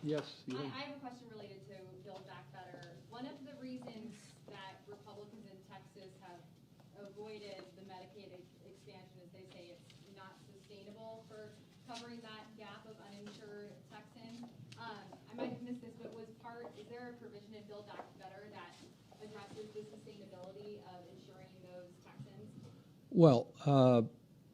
Yes. I have a question related to Build Back Better. One of the reasons that Republicans in Texas have avoided the Medicaid expansion is they say it's not sustainable for covering that gap of uninsured Texans. I might have missed this, but is there a provision in Build Back Better that addresses the sustainability of insuring those Texans? Well,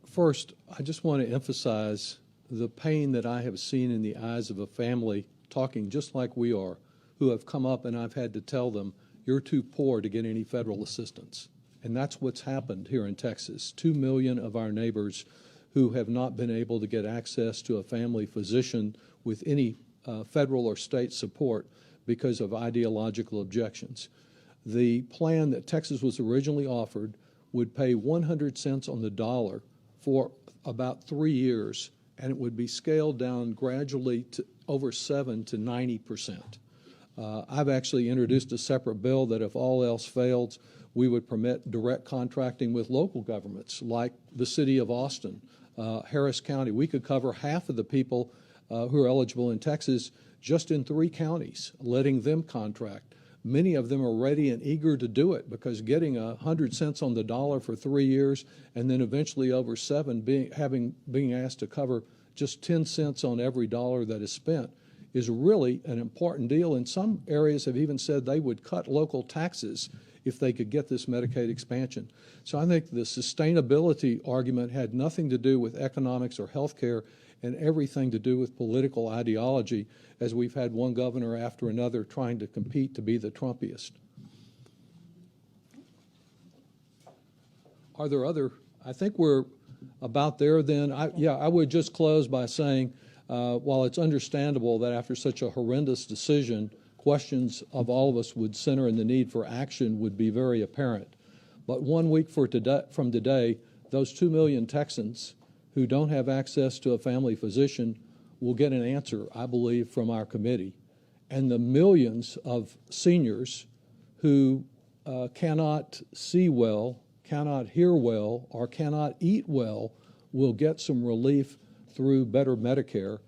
first, I just want to emphasize the pain that I have seen in the eyes of a family talking just like we are, who have come up and I've had to tell them, you're too poor to get any federal assistance. And that's what's happened here in Texas. 2 million of our neighbors who have not been able to get access to a family physician with any federal or state support because of ideological objections. The plan that Texas was originally offered would pay 100 cents on the dollar for about 3 years, and it would be scaled down gradually to over 7 to 90%. I've actually introduced a separate bill that if all else fails, we would permit direct contracting with local governments like the city of Austin, Harris County. We could cover half of the people who are eligible in Texas just in 3 counties, letting them contract. Many of them are ready and eager to do it because getting 100 cents on the dollar for 3 years and then eventually over 7 being asked to cover just 10 cents on every dollar that is spent is really an important deal. And some areas have even said they would cut local taxes if they could get this Medicaid expansion. So I think the sustainability argument had nothing to do with economics or health care and everything to do with political ideology, as we've had one governor after another trying to compete to be the Trumpiest. Are there other? I think we're about there then. I would just close by saying, while it's understandable that after such a horrendous decision, questions of all of us would center in the need for action would be very apparent. But 1 week from today, those 2 million Texans who don't have access to a family physician will get an answer, I believe, from our committee. And the millions of seniors who cannot see well, cannot hear well, or cannot eat well will get some relief through better Medicare.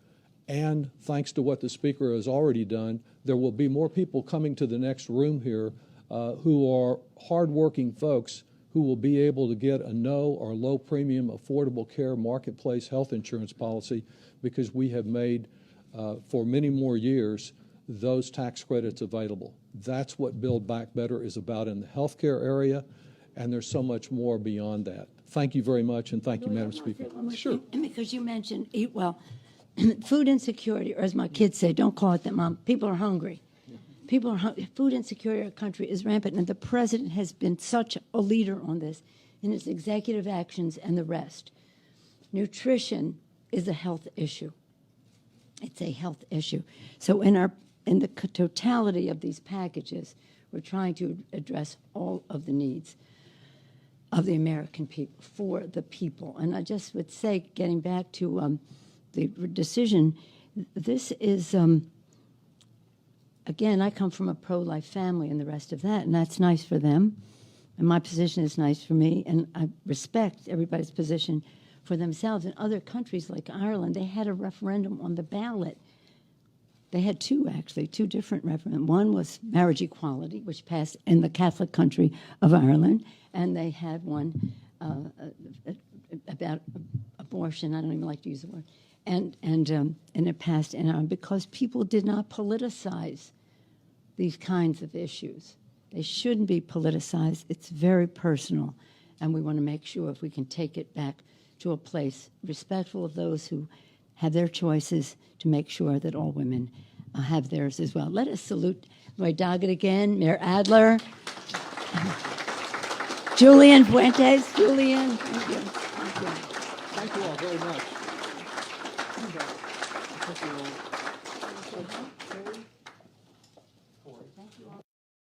And thanks to what the Speaker has already done, there will be more people coming to the next room here who are hardworking folks who will be able to get a no or low premium affordable care marketplace health insurance policy because we have made for many more years those tax credits available. That's what Build Back Better is about in the healthcare area, and there's so much more beyond that. Thank you very much, and thank you, Madam Speaker. Sure. And because you mentioned eat well, food insecurity, or as my kids say, don't call it that, Mom, people are hungry. People are food insecurity in our country is rampant, and the president has been such a leader on this in his executive actions and the rest. Nutrition is a health issue. It's a health issue. So in the totality of these packages, we're trying to address all of the needs of the American people, for the people. And I just would say, getting back to the decision, this is... Again, I come from a pro-life family and the rest of that, and that's nice for them. And my position is nice for me, and I respect everybody's position for themselves. In other countries like Ireland, they had a referendum on the ballot. They had 2, actually, 2 different referendums. One was marriage equality, which passed in the Catholic country of Ireland, and they had one about abortion. I don't even like to use the word. And it passed in Ireland because people did not politicize these kinds of issues. They shouldn't be politicized. It's very personal, and we want to make sure if we can take it back to a place respectful of those who have their choices, to make sure that all women have theirs as well. Let us salute Lloyd Dogget again, Mayor Adler, Julian Fuentes. Julian, thank you. Thank you. Thank you all very much. Thank you.